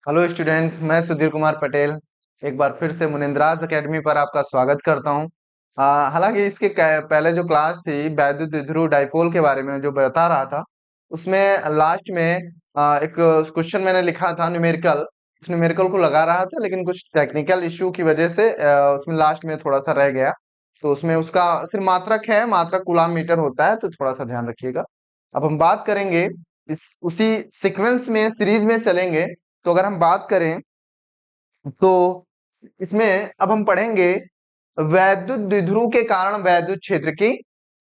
Hello student, मैं सुधीर कुमार पटेल एक बार फिर से मुनिंद्राज एकेडमी पर आपका स्वागत करता हूं। हालांकि इसके पहले जो क्लास थी वैद्युत द्विध्रुव डाइपोल के बारे में जो बता रहा था, उसमें लास्ट में एक क्वेश्चन मैंने लिखा था न्यूमेरिकल। उस न्यूमेरिकल को लगा रहा था, लेकिन कुछ टेक्निकल इश्यू की वजह से उसमें लास्ट में थोड़ा सा रह गया। तो उसमें उसका सिर्फ मात्रक है, मात्रक कूलाम मीटर होता है, तो थोड़ा सा ध्यान रखिएगा। अब हम बात करेंगे इस उसी सीक्वेंस में, सीरीज में चलेंगे। तो अगर हम बात करें तो इसमें अब हम पढ़ेंगे वैद्युत द्विध्रुव के कारण वैद्युत क्षेत्र की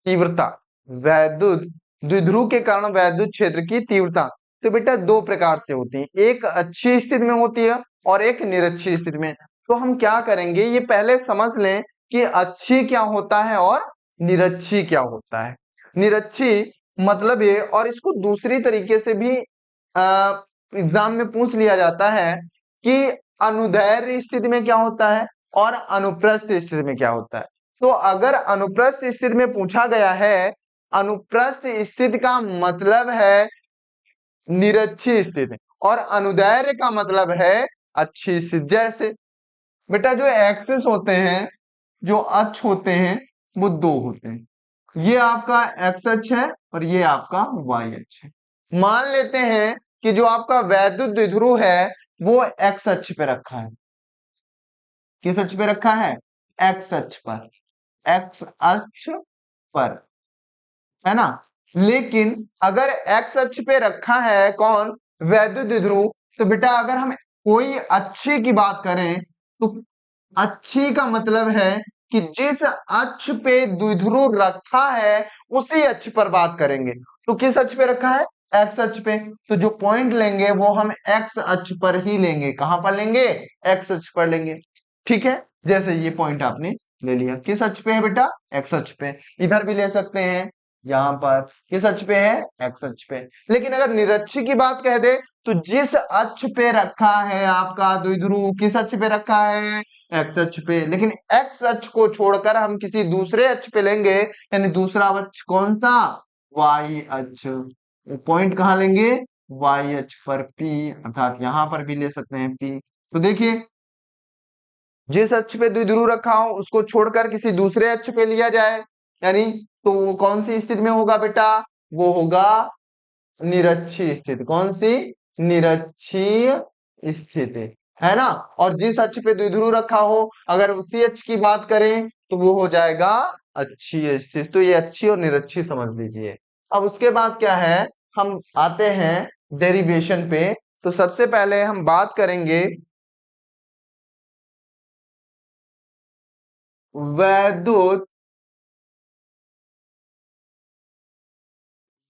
तीव्रता। वैद्युत द्विध्रुव के कारण वैद्युत क्षेत्र की तीव्रता तो बेटा दो प्रकार से होती है, एक अच्छी स्थिति में होती है और एक निरक्षी स्थिति में। तो हम क्या करेंगे, ये पहले समझ लें कि अच्छी क्या होता है और निरक्षी क्या होता है। निरक्षी मतलब ये, और इसको दूसरी तरीके से भी एग्जाम में पूछ लिया जाता है कि अनुदैर्ध्य स्थिति में क्या होता है और अनुप्रस्थ स्थिति में क्या होता है। तो अगर अनुप्रस्थ स्थिति में पूछा गया है, अनुप्रस्थ स्थिति का मतलब है निरक्षी स्थिति और अनुदैर्ध्य का मतलब है अच्छी स्थिति। जैसे बेटा जो एक्सिस होते हैं, जो अक्ष होते हैं, वो दो होते हैं। ये आपका एक्स अक्ष है और ये आपका वाई अक्ष है। मान लेते हैं कि जो आपका वैद्युत द्विध्रुव है वो एक्स अक्ष पे रखा है। किस अक्ष पे रखा है? एक्स अक्ष पर, एक्स अक्ष पर, है ना। लेकिन अगर एक्स अक्ष पे रखा है कौन? वैद्युत द्विध्रुव। तो बेटा अगर हम कोई अच्छी की बात करें तो अच्छी का मतलब है कि जिस अक्ष पे द्विध्रुव रखा है उसी अक्ष पर बात करेंगे। तो किस अक्ष पे रखा है? एक्स अक्ष पे। तो जो पॉइंट लेंगे वो हम एक्स अक्ष पर ही लेंगे। कहां पर लेंगे? एक्स अक्ष पर लेंगे। ठीक है, जैसे ये पॉइंट आपने ले लिया, किस अक्ष पे है बेटा? एक्स अक्ष पे। इधर भी ले सकते हैं, यहां पर किस अक्ष पे है? एक्स अक्ष पे। लेकिन अगर निरक्षी की बात कह दे तो जिस अक्ष पे रखा है आपका द्विध्रुव, किस अक्ष पे रखा है? एक्स अक्ष पे। लेकिन एक्स अक्ष को छोड़कर हम किसी दूसरे अक्ष पे लेंगे, यानी दूसरा अक्ष कौन सा? वाई अक्ष। पॉइंट कहां लेंगे? वाई अक्ष पर, पी, अर्थात यहां पर भी ले सकते हैं पी। तो देखिए, जिस अक्ष पे द्विध्रुव रखा हो उसको छोड़कर किसी दूसरे अक्ष पे लिया जाए, यानी तो वो कौन सी स्थिति में होगा बेटा? वो होगा निरक्षीय स्थिति। कौन सी? निरक्षीय स्थिति, है ना। और जिस अक्ष पे द्विध्रुव रखा हो, अगर उसी अक्ष की बात करें तो वो हो जाएगा अक्षीय स्थिति। तो ये अच्छी और निरक्षीय समझ लीजिए। अब उसके बाद क्या है, हम आते हैं डेरिवेशन पे। तो सबसे पहले हम बात करेंगे वैद्युत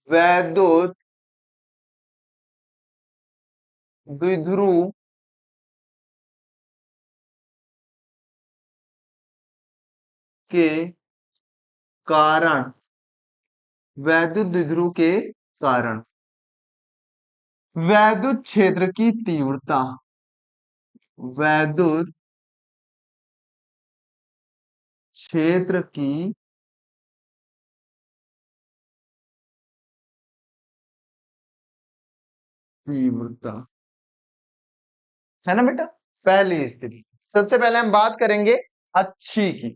वैद्युत द्विध्रुव के कारण, वैद्युत द्विध्रुव के कारण वैद्युत क्षेत्र की तीव्रता, वैद्युत क्षेत्र की तीव्रता, है ना बेटा। पहली स्थिति, सबसे पहले हम बात करेंगे अच्छी की।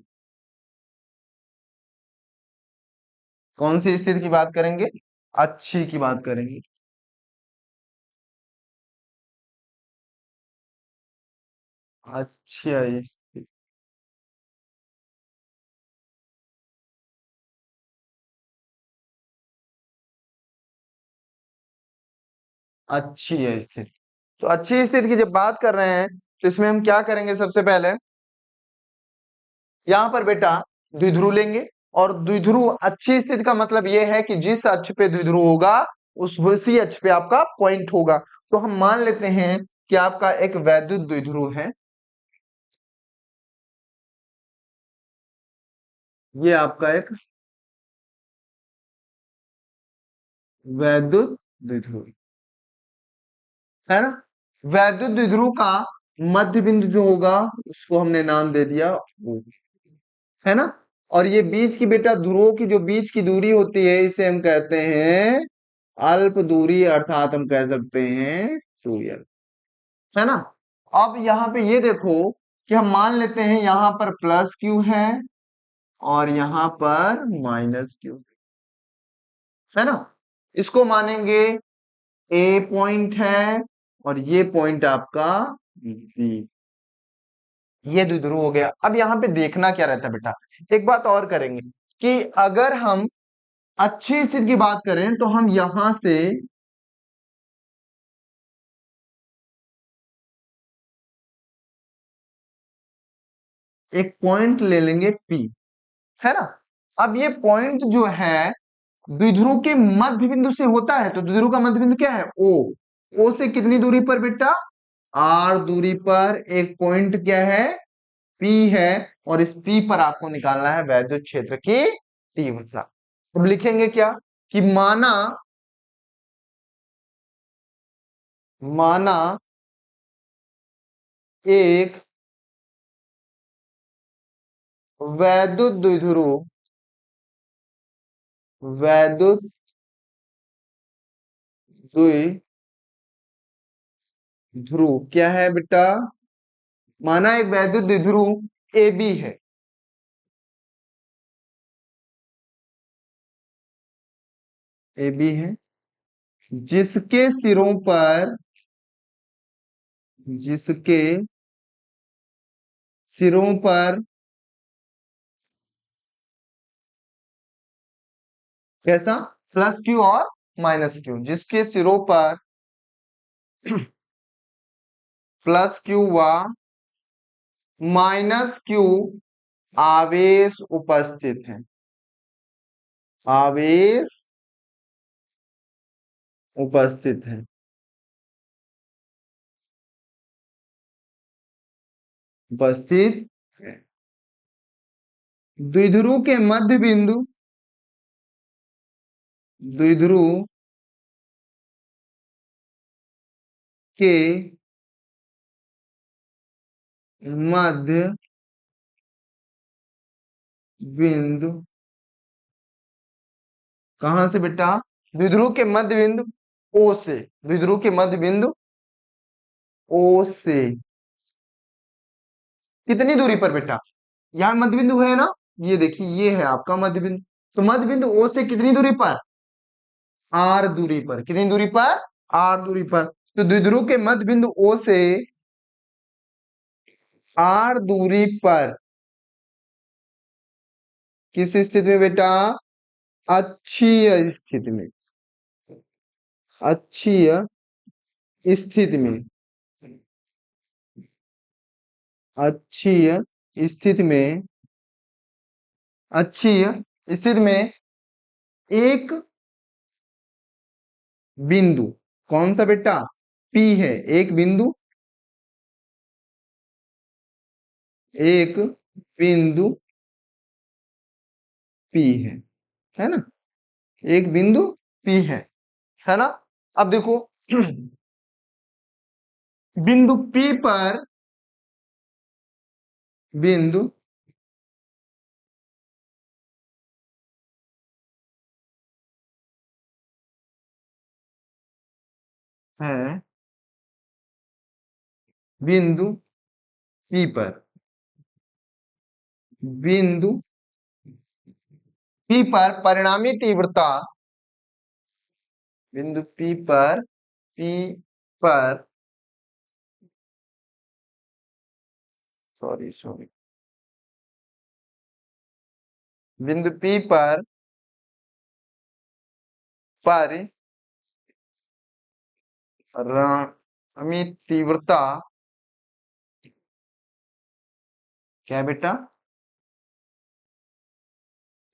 कौन सी स्थिति की बात करेंगे? अच्छी की बात करेंगे। अच्छी स्थिति, अच्छी स्थिति। तो अच्छी स्थिति की जब बात कर रहे हैं तो इसमें हम क्या करेंगे? सबसे पहले यहां पर बेटा द्विध्रुव लेंगे, और द्विध्रुव अच्छी स्थिति का मतलब यह है कि जिस अक्ष पे द्विध्रुव होगा उस उसी अक्ष पे आपका पॉइंट होगा। तो हम मान लेते हैं कि आपका एक वैद्युत द्विध्रुव है, ये आपका एक वैद्युत द्विध्रुव है ना। वैद्युत द्विध्रुव का मध्य बिंदु जो होगा उसको हमने नाम दे दिया O, है ना। और ये बीच की बेटा ध्रुवों की जो बीच की दूरी होती है इसे हम कहते हैं अल्प दूरी, अर्थात हम कह सकते हैं 2l। है ना। अब यहाँ पे ये देखो कि हम मान लेते हैं यहाँ पर प्लस क्यू है और यहाँ पर माइनस क्यू है ना। इसको मानेंगे ए पॉइंट है और ये पॉइंट आपका बी। ये द्विध्रुव हो गया। अब यहाँ पे देखना क्या रहता है बेटा, एक बात और करेंगे कि अगर हम अच्छी स्थिति की बात करें तो हम यहां से एक पॉइंट ले लेंगे पी, है ना। अब ये पॉइंट जो है द्विध्रुव के मध्य बिंदु से होता है, तो द्विध्रुव का मध्य बिंदु क्या है, ओ। ओ से कितनी दूरी पर बेटा, आर दूरी पर एक पॉइंट क्या है, पी है। और इस पी पर आपको निकालना है वैद्युत क्षेत्र की तीव्रता। अब लिखेंगे क्या कि माना माना एक वैद्युत द्विध्रुव वैद्युत द्विध्रुव क्या है बेटा, माना एक वैद्युत द्विध्रुव ए बी है। ए बी है जिसके सिरों पर जिसके सिरों पर कैसा, प्लस क्यू और माइनस क्यू, जिसके सिरों पर प्लस क्यू व माइनस क्यू आवेश उपस्थित है। आवेश उपस्थित है। उपस्थित है। द्विध्रुव के मध्य बिंदु द्विध्रुव के मध्य बिंदु कहां से बेटा, द्विध्रुव के मध्य बिंदु ओ से। द्विध्रुव के मध्य बिंदु ओ से कितनी दूरी पर बेटा, यहाँ मध्य बिंदु है ना, ये देखिए ये है आपका मध्य बिंदु। तो मध्य बिंदु ओ से कितनी दूरी पर, आर दूरी पर। कितनी दूरी पर, आर दूरी पर। तो द्विध्रुव के मध्य बिंदु ओ से आर दूरी पर किस स्थिति में बेटा, अक्षीय स्थिति में। अक्षीय स्थिति में। अक्षीय स्थिति में। अक्षीय स्थिति में एक बिंदु कौन सा बेटा, पी है। एक बिंदु, एक बिंदु पी है ना। एक बिंदु पी है ना। अब देखो बिंदु पी पर बिंदु है, बिंदु पी पर बिंदु पी पर परिणामी तीव्रता, बिंदु पी पर सॉरी सॉरी, बिंदु पी पर परिणामी तीव्रता क्या है बेटा,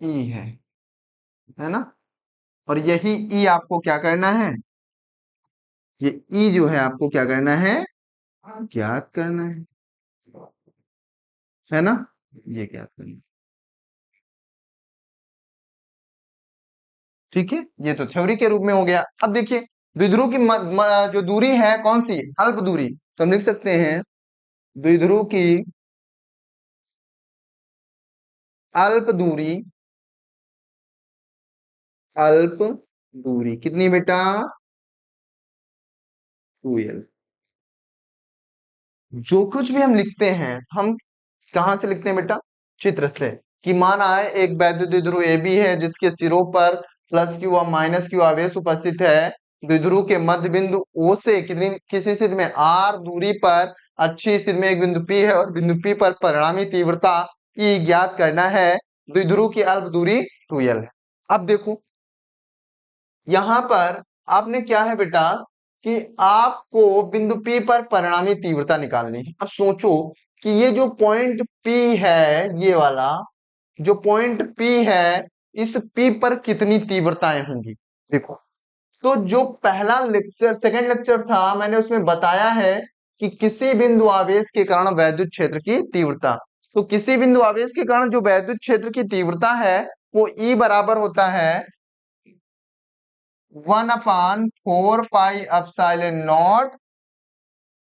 ई है ना। और यही ई आपको क्या करना है, ये ई जो है आपको क्या करना है, ज्ञात करना है ना। ये ज्ञात करना है। ठीक है, ये तो थ्योरी के रूप में हो गया। अब देखिए द्विध्रुव की जो दूरी है कौन सी, अल्प दूरी। तो हम लिख सकते हैं द्विध्रुव की अल्प दूरी, अल्प दूरी कितनी बेटा, 2l। जो कुछ भी हम लिखते हैं हम कहाँ से लिखते हैं बेटा? चित्र से। कि माना है एक वैद्युत द्विध्रुव AB है जिसके सिरों पर प्लस क्यू और माइनस क्यू आवेश उपस्थित है। द्विध्रुव के मध्य बिंदु O से कितनी किसी स्थिति में R दूरी पर अच्छी स्थिति में एक बिंदु P है और बिंदु P पर परिणामी तीव्रता E ज्ञात करना है। द्विध्रुव की अल्प दूरी 2L है। अब देखो यहां पर आपने क्या है बेटा कि आपको बिंदु P पर परिणामी तीव्रता निकालनी है। अब सोचो कि ये जो पॉइंट P है, ये वाला जो पॉइंट P है, इस P पर कितनी तीव्रताएं होंगी? देखो, तो जो पहला लेक्चर सेकंड लेक्चर था मैंने उसमें बताया है कि किसी बिंदु आवेश के कारण वैद्युत क्षेत्र की तीव्रता, तो किसी बिंदु आवेश के कारण जो वैद्युत क्षेत्र की तीव्रता है वो E बराबर होता है 1/4 पाई एप्सिलॉन नॉट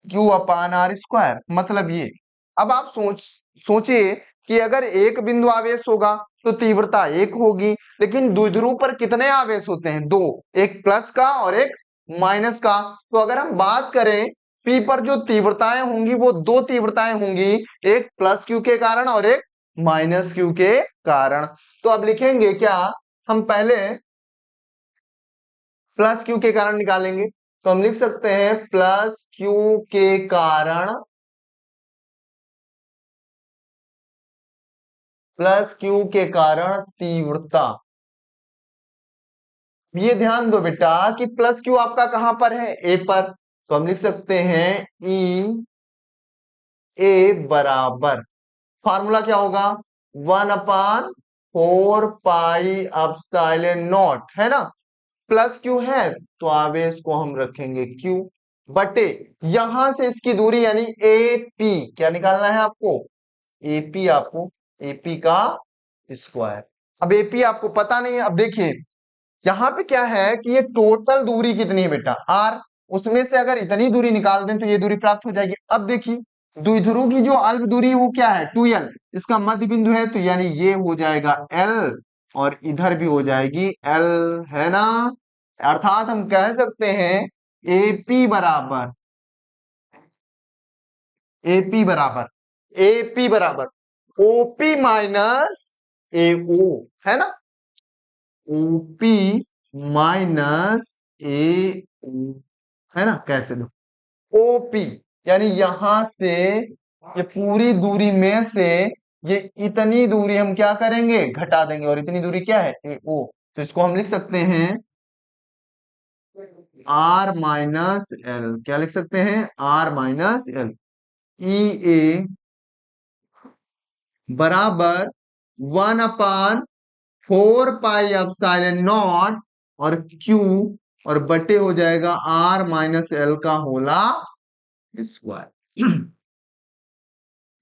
Q/R²। मतलब ये, अब आप सोचिए कि अगर एक बिंदु आवेश होगा तो तीव्रता एक होगी, लेकिन द्विध्रुव पर कितने आवेश होते हैं? दो, एक प्लस का और एक माइनस का। तो अगर हम बात करें P पर जो तीव्रताएं होंगी वो दो तीव्रताएं होंगी, एक प्लस Q के कारण और एक माइनस Q के कारण। तो अब लिखेंगे क्या? हम पहले प्लस Q के कारण निकालेंगे, तो हम लिख सकते हैं प्लस Q के कारण, प्लस Q के कारण तीव्रता। ये ध्यान दो बेटा कि प्लस Q आपका कहां पर है? A पर, तो हम लिख सकते हैं E A बराबर, फार्मूला क्या होगा? 1/4 पाई एप्सिलॉन नॉट, है ना? प्लस Q है तो आवेश को हम रखेंगे Q बटे, यहां से इसकी दूरी यानी AP, क्या निकालना है आपको? AP, आपको AP का स्क्वायर। अब AP आपको पता नहीं है। अब देखिए यहाँ पे क्या है कि ये टोटल दूरी कितनी है बेटा? R, उसमें से अगर इतनी दूरी निकाल दें तो ये दूरी प्राप्त हो जाएगी। अब देखिए द्विध्रुव की जो अल्प दूरी है वो क्या है? 2L, इसका मध्य बिंदु है तो यानी ये हो जाएगा L और इधर भी हो जाएगी L, है ना? अर्थात हम कह सकते हैं AP बराबर, AP बराबर, AP बराबर OP माइनस AO, है ना? OP माइनस AO, है ना? कैसे दो OP यानी यहां से ये पूरी दूरी में से ये इतनी दूरी हम क्या करेंगे? घटा देंगे, और इतनी दूरी क्या है? AO। तो इसको हम लिख सकते हैं R-L, क्या लिख सकते हैं? R-L। EA बराबर 1/4 पाई एप्सिलॉन नॉट और Q और बटे हो जाएगा R-L का होला स्क्वायर।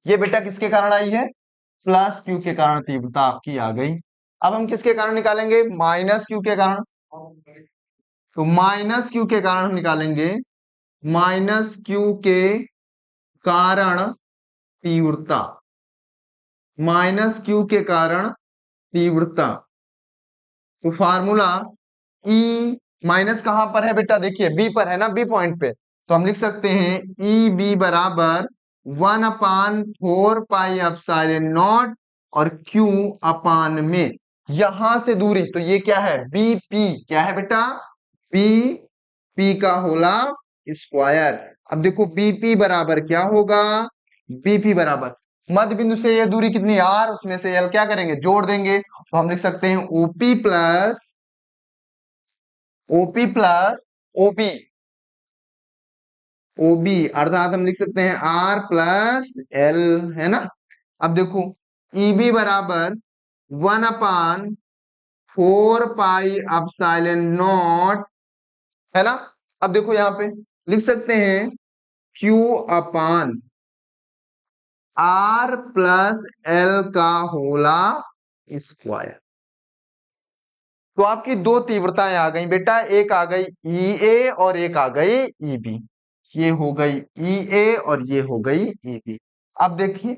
ये बेटा किसके कारण आई है? प्लस Q के कारण तीव्रता आपकी आ गई। अब हम किसके कारण निकालेंगे? माइनस Q के कारण। तो माइनस Q के कारण हम निकालेंगे, माइनस Q के कारण तीव्रता, माइनस Q के कारण तीव्रता। तो फार्मूला E माइनस कहां पर है बेटा? देखिए B पर है ना, B पॉइंट पे। तो हम लिख सकते हैं EB बराबर 1/4 पाई एप्सिलॉन नॉट और Q अपान में यहां से दूरी, तो ये क्या है? BP, क्या है बेटा? BP का होला स्क्वायर। अब देखो BP बराबर क्या होगा? BP बराबर मध्य बिंदु से ये दूरी कितनी? R, उसमें से L क्या करेंगे? जोड़ देंगे। तो हम लिख सकते हैं OP प्लस OB, OB अर्थात हम लिख सकते हैं R+L, है ना? अब देखो EB बराबर 1/4 पाई एप्सिलॉन नॉट, है ना? अब देखो यहाँ पे लिख सकते हैं Q अपान R+L का होला स्क्वायर। तो आपकी दो तीव्रताएं आ गई बेटा, एक आ गई EA और एक आ गई EB। ये हो गई EA और ये हो गई EB। अब देखिए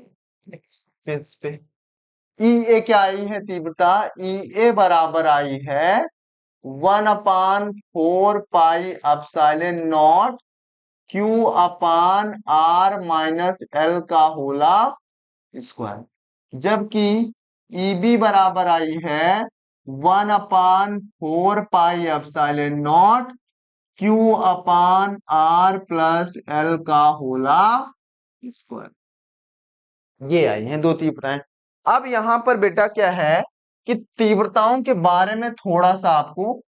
पेज पे EA क्या आई है तीव्रता? EA बराबर आई है 1/4 pi epsilon nought Q upon R minus L का होला स्क्वायर, जबकि ईबी बराबर आई है 1/4 pi epsilon nought Q upon R plus L का होला स्क्वायर। ये आई हैं दो तीव्रताएं। अब यहां पर बेटा क्या है कि तीव्रताओं के बारे में थोड़ा सा आपको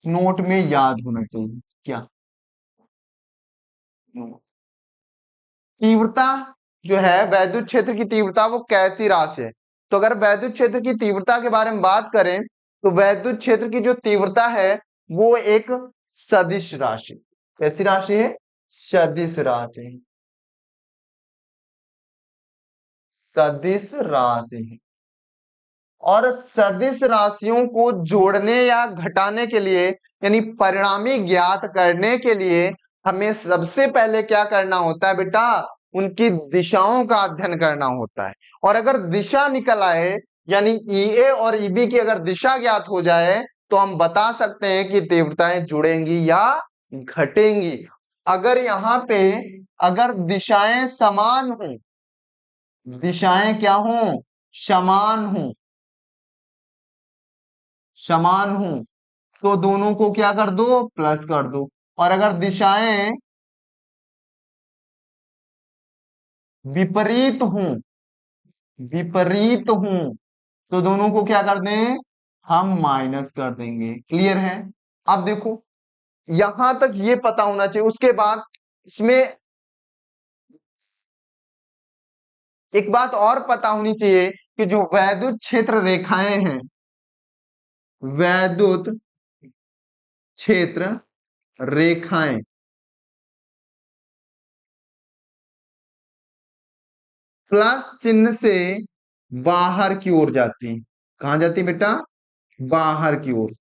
नोट में याद होना चाहिए। क्या तीव्रता जो है, वैद्युत क्षेत्र की तीव्रता वो कैसी राशि है? तो अगर वैद्युत क्षेत्र की तीव्रता के बारे में बात करें तो वैद्युत क्षेत्र की जो तीव्रता है वो एक सदिश राशि। कैसी राशि है? सदिश राशि। सदिश राशि है। और सदिश राशियों को जोड़ने या घटाने के लिए, यानी परिणामी ज्ञात करने के लिए हमें सबसे पहले क्या करना होता है बेटा? उनकी दिशाओं का अध्ययन करना होता है। और अगर दिशा निकल आए, यानी ईए और ईबी की अगर दिशा ज्ञात हो जाए, तो हम बता सकते हैं कि तीव्रताएं जुड़ेंगी या घटेंगी। अगर यहाँ पे अगर दिशाएं समान हों, दिशाएं क्या हों? समान हों, समान हों, तो दोनों को क्या कर दो? प्लस कर दो। और अगर दिशाएं विपरीत हों, विपरीत हों, तो दोनों को क्या कर दें? हम माइनस कर देंगे। क्लियर है? अब देखो, यहां तक ये पता होना चाहिए। उसके बाद इसमें एक बात और पता होनी चाहिए कि जो वैद्युत क्षेत्र रेखाएं हैं, वैद्युत क्षेत्र रेखाएं प्लस चिन्ह से बाहर की ओर जाती हैं। कहां जाती है बेटा? बाहर की ओर,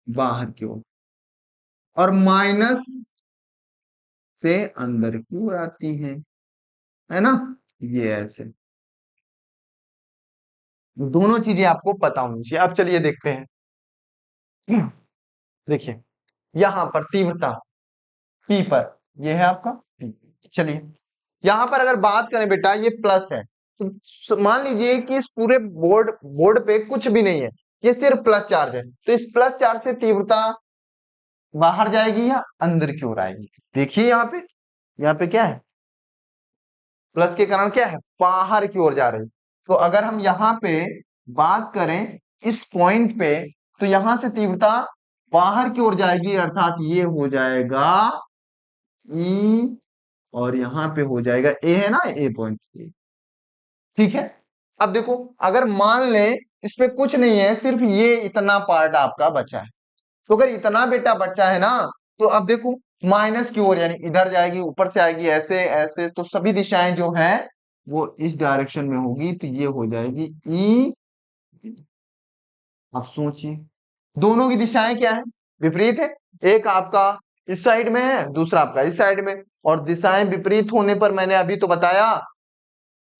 बाहर की ओर। और माइनस से अंदर की ओर आती है ना? ये ऐसे दोनों चीजें आपको पता होनी चाहिए। अब चलिए देखते हैं। देखिए, यहां पर तीव्रता पी पर, ये है आपका पी। चलिए, यहां पर अगर बात करें बेटा, ये प्लस है, तो मान लीजिए कि इस पूरे बोर्ड बोर्ड पे कुछ भी नहीं है, ये सिर्फ प्लस चार्ज है, तो इस प्लस चार्ज से तीव्रता बाहर जाएगी या अंदर की ओर आएगी? देखिए यहाँ पे क्या है? प्लस के कारण क्या है? बाहर की ओर जा रही। तो अगर हम यहाँ पे बात करें इस पॉइंट पे, तो यहां से तीव्रता बाहर की ओर जाएगी, अर्थात ये हो जाएगा ई, और यहाँ पे हो जाएगा ए, है ना? ए पॉइंट। ठीक है। अब देखो, अगर मान लें इस पे कुछ नहीं है, सिर्फ ये इतना पार्ट आपका बचा है, तो अगर इतना बेटा बचा है ना, तो अब देखो माइनस की ओर, यानी इधर जाएगी, ऊपर से आएगी, ऐसे ऐसे, तो सभी दिशाएं जो है वो इस डायरेक्शन में होगी, तो ये हो जाएगी ई। अब सोचिए, दोनों की दिशाएं क्या है? विपरीत है। एक आपका इस साइड में है, दूसरा आपका इस साइड में। और दिशाएं विपरीत होने पर मैंने अभी तो बताया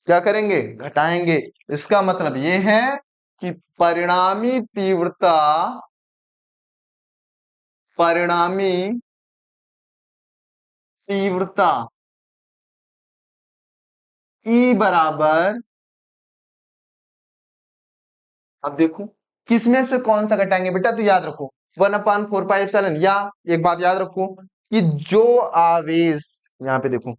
क्या करेंगे? घटाएंगे। इसका मतलब ये है कि परिणामी तीव्रता, परिणामी तीव्रता ई बराबर, अब देखो किसमें से कौन सा घटाएंगे बेटा? तो याद रखो 1/4 पाई एप्सिलॉन, या एक बात याद रखो कि जो आवेश, यहाँ पे देखो,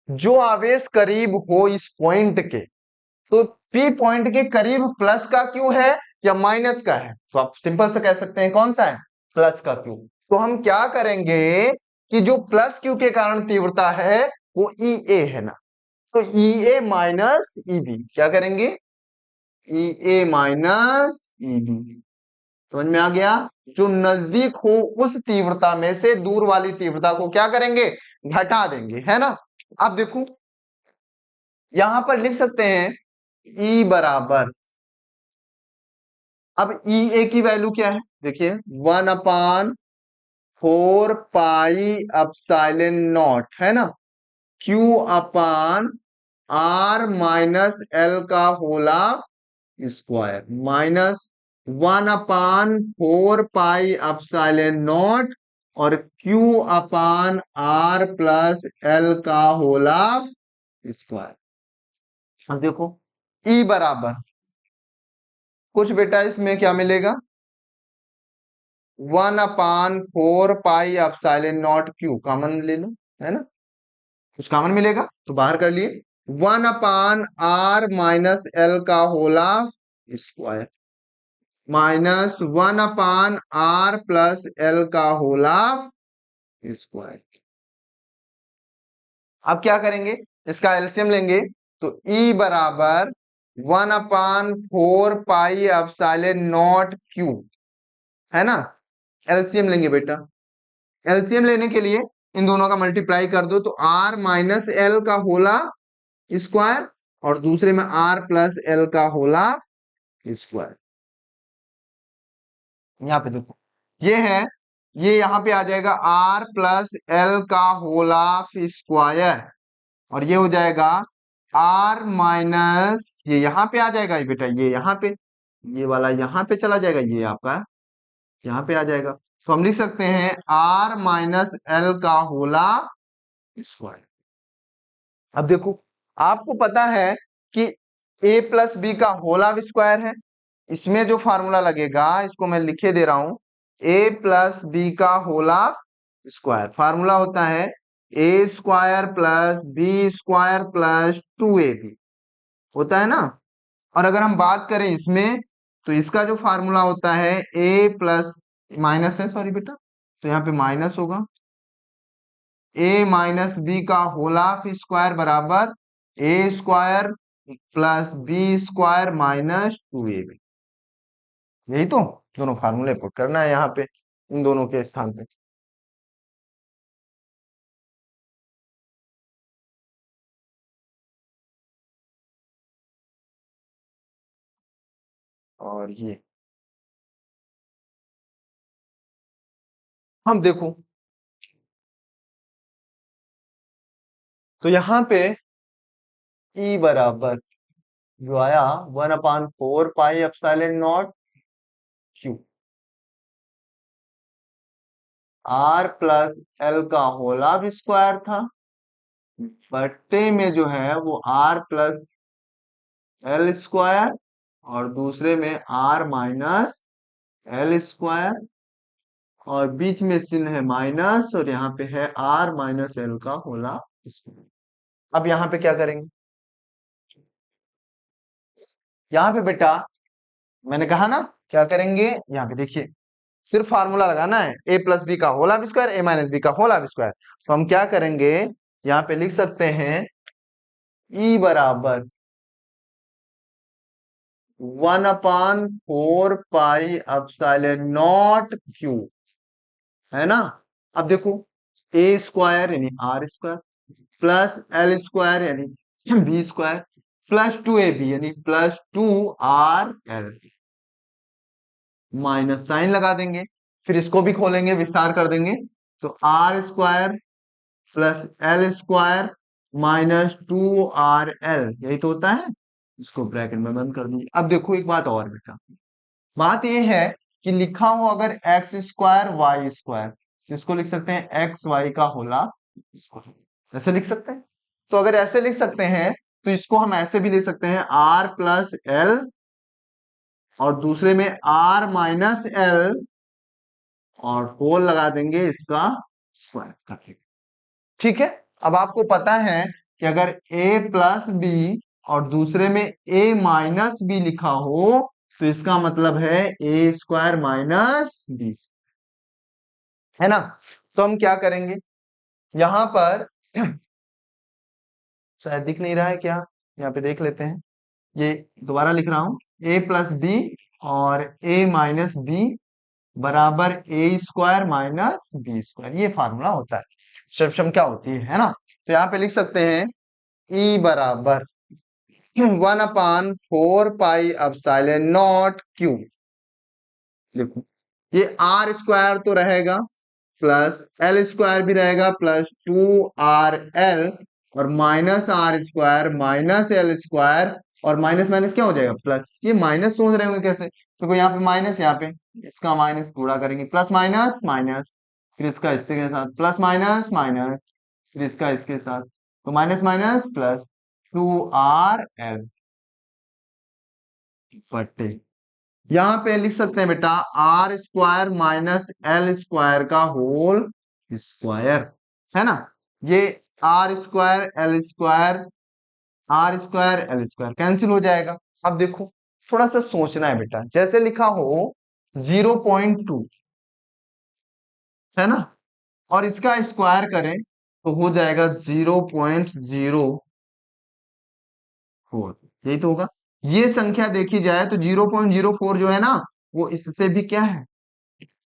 जो आवेश करीब हो इस पॉइंट के, तो पी पॉइंट के करीब प्लस का क्यू है या माइनस का है? तो आप सिंपल से कह सकते हैं कौन सा है? प्लस का क्यू। तो हम क्या करेंगे कि जो प्लस क्यू के कारण तीव्रता है वो ई ए है ना, तो ई ए माइनस ई बी, क्या करेंगे? ई ए माइनस ई बी। समझ में आ गया? जो नजदीक हो उस तीव्रता में से दूर वाली तीव्रता को क्या करेंगे? घटा देंगे, है ना? अब देखो, यहां पर लिख सकते हैं ई बराबर, अब ई ए की वैल्यू क्या है? देखिए 1/4 पाई एप्सिलॉन नॉट, है ना, Q upon R minus L का whole square, minus 1/4 pi epsilon nought और Q/R+L का होल ऑफ स्क्वायर। अब देखो E बराबर कुछ बेटा इसमें क्या मिलेगा, 1/4 pi epsilon not Q common ले लो, है ना, कुछ कॉमन मिलेगा तो बाहर कर लिए। 1/R-L का whole of square minus 1/R+L का होल ऑफ स्क्वायर। अब क्या करेंगे, इसका एलसीएम लेंगे तो E बराबर 1/4 पाई एप्सिलॉन नॉट Q, है ना। एलसीएम लेंगे बेटा, एलसीएम लेने के लिए इन दोनों का मल्टीप्लाई कर दो तो R-L का होला स्क्वायर और दूसरे में R+L का होला स्क्वायर। यहाँ पे देखो ये है, ये यहाँ पे आ जाएगा R+L का होला स्क्वायर और ये हो जाएगा R माइनस, ये यहाँ पे आ जाएगा ये बेटा, ये यहाँ पे, ये वाला यहाँ पे चला जाएगा, ये आपका यहाँ पे आ जाएगा। तो हम लिख सकते हैं R-L का होला स्क्वायर। अब देखो आपको पता है कि A+B का होल स्क्वायर है, इसमें जो फार्मूला लगेगा इसको मैं लिखे दे रहा हूं, A+B का होल स्क्वायर फार्मूला होता है A² + B² + 2AB होता है ना। और अगर हम बात करें इसमें तो इसका जो फार्मूला होता है A प्लस माइनस है, सॉरी बेटा, तो यहाँ पे माइनस होगा, A-B का होल ऑफ स्क्वायर बराबर A² + B² - 2AB। यही तो दोनों फार्मूले पुट करना है यहाँ पे इन दोनों के स्थान पे। और ये हम देखो तो यहाँ पे E बराबर जो आया 1/4 pi epsilon not Q, R+L का होल ऑफ स्क्वायर था, बट्टे में जो है वो R+L² और दूसरे में R-L² और बीच में चिन्ह है माइनस और यहाँ पे है R-L का होल ऑफ स्क्वायर। अब यहाँ पे क्या करेंगे, यहाँ पे बेटा मैंने कहा ना क्या करेंगे, यहाँ पे देखिए सिर्फ फार्मूला लगाना है A+B का होल ऑफ स्क्वायर A-B का होल ऑफ स्क्वायर। तो हम क्या करेंगे, यहाँ पे लिख सकते हैं E बराबर 1/4 पाई एप्सिलॉन नॉट Q, है ना। अब देखो A² यानी R² प्लस L² यानी B² प्लस 2AB यानी +2RL, माइनस साइन लगा देंगे, फिर इसको भी खोलेंगे विस्तार कर देंगे तो R² प्लस L² -2RL, यही तो होता है। इसको ब्रैकेट में बंद कर दीजिए। अब देखो एक बात और बेटा, बात यह है कि लिखा हो अगर x² y², इसको लिख सकते हैं XY का होला स्क्वायर, ऐसे लिख सकते हैं। तो अगर ऐसे लिख सकते हैं तो इसको हम ऐसे भी लिख सकते हैं R+L और दूसरे में R-L और होल लगा देंगे इसका स्क्वायर करके। ठीक है, अब आपको पता है कि अगर A+B और दूसरे में A-B लिखा हो तो इसका मतलब है A² - B, है ना। तो हम क्या करेंगे, यहां पर शायद दिख नहीं रहा है क्या, यहाँ पे देख लेते हैं, ये दोबारा लिख रहा हूं A+B और A-B बराबर A² - B², ये फार्मूला होता है, शर्षम क्या होती है ना। तो यहाँ पे लिख सकते हैं E बराबर 1/4 पाई एप्सिलॉन नॉट Q, देखो ये R² तो रहेगा प्लस L² भी रहेगा प्लस 2RL और -R² - L² और माइनस माइनस क्या हो जाएगा प्लस। ये माइनस सोच रहे होंगे कैसे, तो यहाँ पे माइनस, यहाँ पे इसका माइनस, गुणा करेंगे प्लस माइनस माइनस, फिर इसका इसके के साथ प्लस माइनस माइनस, फिर इसका इसके साथ, तो माइनस माइनस प्लस 2RL बटे, यहाँ पे लिख सकते हैं बेटा R square minus L square का होल स्क्वायर, है ना। ये R square L square, R square L square cancel हो जाएगा। अब देखो थोड़ा सा सोचना है बेटा, जैसे लिखा हो 0.2, है ना, और इसका स्क्वायर करें तो हो जाएगा 0.04, यही तो होगा। ये संख्या देखी जाए तो 0.04 जो है ना, वो इससे भी क्या है,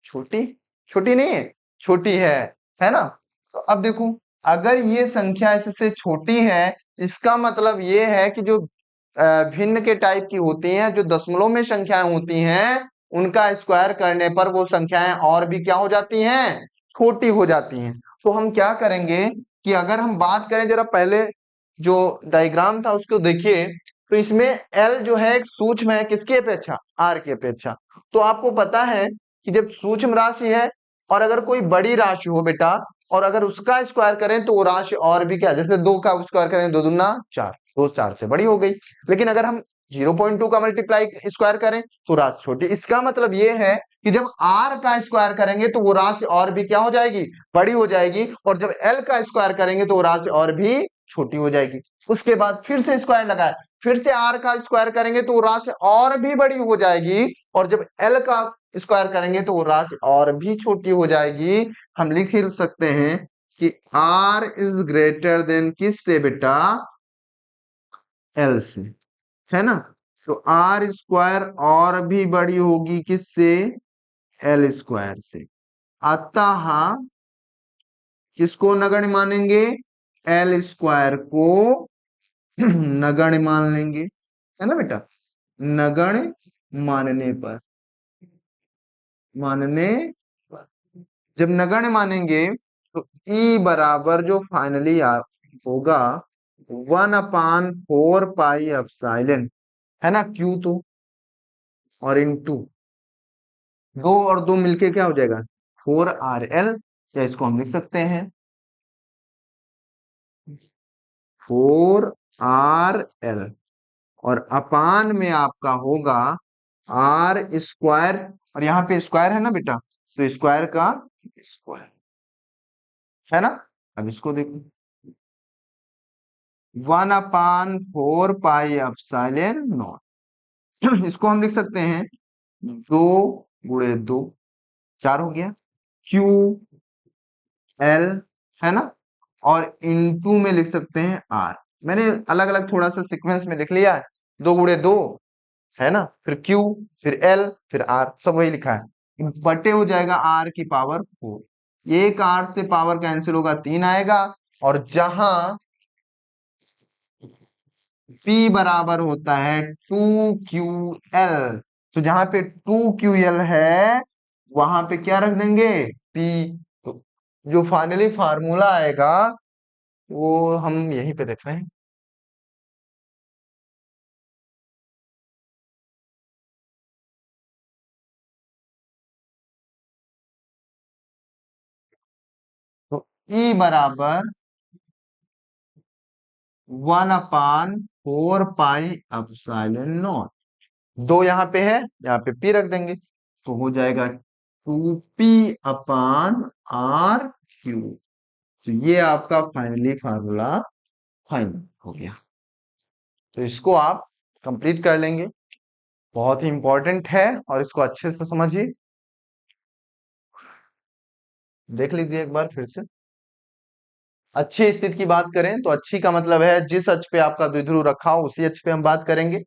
छोटी, छोटी नहीं है, छोटी है ना। तो अब देखो अगर ये संख्या इससे छोटी है, इसका मतलब ये है कि जो भिन्न के टाइप की होती हैं, जो दशमलव में संख्याएं होती हैं, उनका स्क्वायर करने पर वो संख्याएं और भी क्या हो जाती हैं, छोटी हो जाती हैं। तो हम क्या करेंगे कि अगर हम बात करें, जरा पहले जो डायग्राम था उसको देखिए, तो इसमें एल जो है एक सूक्ष्म है किसकी अपेक्षा, आर की अपेक्षा। तो आपको पता है कि जब सूक्ष्म राशि है और अगर कोई बड़ी राशि हो बेटा, और अगर उसका स्क्वायर करें तो वो राशि और भी क्या, जैसे 2 का स्क्वायर करें 2 दूना 4, 2 4 से बड़ी हो गई। लेकिन अगर हम 0.2 का मल्टीप्लाई स्क्वायर करें तो राशि छोटी। इसका मतलब ये है कि जब आर का स्क्वायर करेंगे तो वो राशि और भी क्या हो जाएगी, बड़ी हो जाएगी, और जब एल का स्क्वायर करेंगे तो वो राशि और भी छोटी हो जाएगी। उसके बाद फिर से स्क्वायर लगाए, फिर से आर का स्क्वायर करेंगे तो वो राशि और भी बड़ी हो जाएगी, और जब एल का स्क्वायर करेंगे तो वो राशि और भी छोटी हो जाएगी। हम लिख ही सकते हैं कि आर इज ग्रेटर देन किस से बेटा, एल से, है ना। तो आर स्क्वायर और भी बड़ी होगी किससे, एल स्क्वायर से। अतः किसको नगण्य मानेंगे, एल स्क्वायर को नगण्य मान लेंगे, है ना बेटा। नगण्य मानने पर, मानने पर, जब नगण्य मानेंगे तो ई बराबर जो फाइनली होगा 1/4 पाई है ना, क्यू तो, और इनटू 2 और 2 मिलके क्या हो जाएगा 4RL, या इसको हम लिख सकते हैं 4RL, और अपान में आपका होगा आर स्क्वायर, और यहाँ पे स्क्वायर है ना बेटा, तो स्क्वायर का स्क्वायर, है ना। अब इसको देखो 1/4 पाई, इसको हम लिख सकते हैं 2 × 2, 4 हो गया, क्यू एल, है ना, और इनटू में लिख सकते हैं आर। मैंने अलग अलग थोड़ा सा सीक्वेंस में लिख लिया है, 2 × 2, है ना, फिर क्यू, फिर एल, फिर आर, सब वही लिखा है, बटे हो जाएगा आर की पावर 4। एक आर से पावर कैंसिल होगा 3 आएगा, और जहां P बराबर होता है 2QL, तो जहां पे 2QL है वहां पे क्या रख देंगे, P। तो जो फाइनली फार्मूला आएगा वो हम यहीं पे देख रहे हैं। तो E बराबर 1/4 पाई, 2 यहाँ पे है, यहाँ पे P रख देंगे, तो हो जाएगा 2P/R3। तो ये आपका फाइनली फार्मूला फाइनल हो गया। तो इसको आप कंप्लीट कर लेंगे, बहुत ही इंपॉर्टेंट है, और इसको अच्छे से समझिए, देख लीजिए एक बार फिर से। अच्छी स्थिति की बात करें तो अच्छी का मतलब है जिस अक्ष पे आपका द्विध्रुव रखा हो उसी अक्ष पे हम बात करेंगे।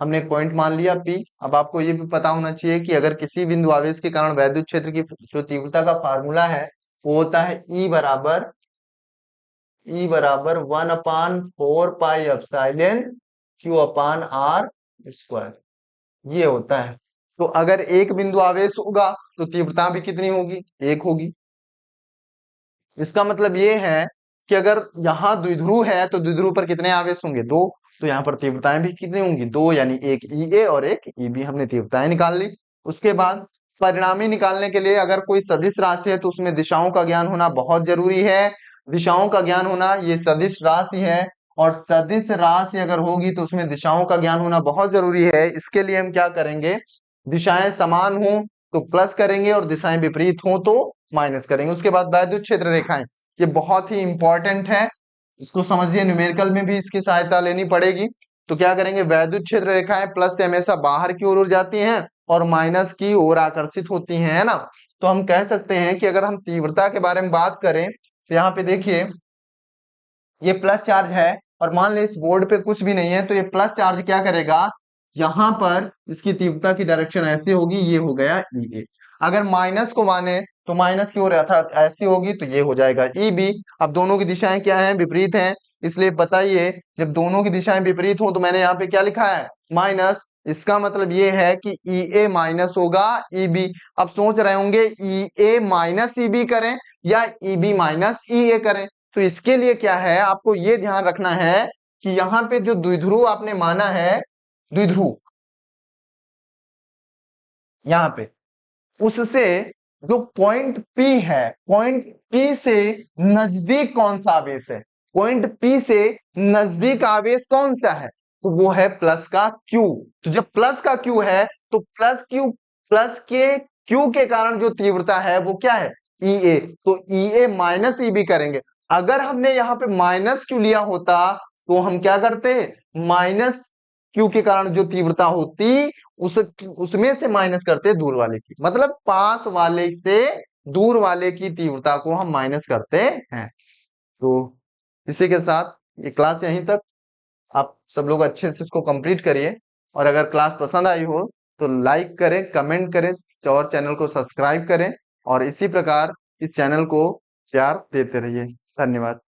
हमने एक पॉइंट मान लिया P। अब आपको ये भी पता होना चाहिए कि अगर किसी बिंदु आवेश के कारण वैद्युत क्षेत्र की जो तीव्रता का फार्मूला है वो होता है E बराबर 1/4 पाई, Q/R², ये होता है। तो अगर एक बिंदु आवेश होगा तो तीव्रता भी कितनी होगी, 1 होगी। इसका मतलब ये है कि अगर यहाँ द्विध्रुव है तो द्विध्रुव पर कितने आवेश होंगे, 2। तो यहाँ पर तीव्रताएं भी कितनी होंगी, दो, यानी एक ई ए और एक ई बी। हमने तीव्रताएं निकाल ली। उसके बाद परिणामी निकालने के लिए अगर कोई सदिश राशि है तो उसमें दिशाओं का ज्ञान होना बहुत जरूरी है। दिशाओं का ज्ञान होना, ये सदिश राशि है और सदिश राशि अगर होगी तो उसमें दिशाओं का ज्ञान होना बहुत जरूरी है। इसके लिए हम क्या करेंगे, दिशाएं समान हो तो प्लस करेंगे और दिशाएं विपरीत हो तो माइनस करेंगे। उसके बाद वैद्युत क्षेत्र रेखाएं, ये बहुत ही इंपॉर्टेंट है, इसको समझिए, न्यूमेरिकल में भी इसकी सहायता लेनी पड़ेगी। तो क्या करेंगे, वैद्युत क्षेत्र रेखाएं प्लस से हमेशा बाहर की ओर जाती हैं और माइनस की ओर आकर्षित होती हैं, है ना। तो हम कह सकते हैं कि अगर हम तीव्रता के बारे में बात करें तो यहाँ पे देखिए ये प्लस चार्ज है और मान ली इस बोर्ड पे कुछ भी नहीं है, तो ये प्लस चार्ज क्या करेगा, यहाँ पर इसकी तीव्रता की डायरेक्शन ऐसी होगी, ये हो गया ई ए। अगर माइनस को माने तो माइनस की ओर अर्थात ऐसी होगी तो ये हो जाएगा ई बी। अब दोनों की दिशाएं क्या हैं, विपरीत हैं, इसलिए बताइए जब दोनों की दिशाएं विपरीत हो तो मैंने यहाँ पे क्या लिखा है, माइनस। इसका मतलब ये है कि ई ए माइनस होगा ई बी। अब सोच रहे होंगे ई ए माइनस ई बी करें या ई बी माइनस ई ए करें। तो इसके लिए क्या है, आपको ये ध्यान रखना है कि यहाँ पे जो द्विध्रुव आपने माना है, द्विध्रुव यहाँ पे, उससे जो पॉइंट पी है, पॉइंट पी से नजदीक कौन सा आवेश है, पॉइंट पी से नजदीक आवेश कौन सा है, तो वो है प्लस का क्यू। तो जब प्लस का क्यू है तो प्लस क्यू, प्लस के क्यू के कारण जो तीव्रता है वो क्या है, ई ए। तो ई ए माइनस ई बी करेंगे। अगर हमने यहाँ पे माइनस क्यू लिया होता तो हम क्या करते, माइनस क्यू के कारण जो तीव्रता होती उस उसमें से माइनस करते दूर वाले की, मतलब पास वाले से दूर वाले की तीव्रता को हम माइनस करते हैं। तो इसी के साथ ये क्लास यहीं तक। आप सब लोग अच्छे से इसको कंप्लीट करिए और अगर क्लास पसंद आई हो तो लाइक करें, कमेंट करें और चैनल को सब्सक्राइब करें और इसी प्रकार इस चैनल को प्यार देते रहिए। धन्यवाद।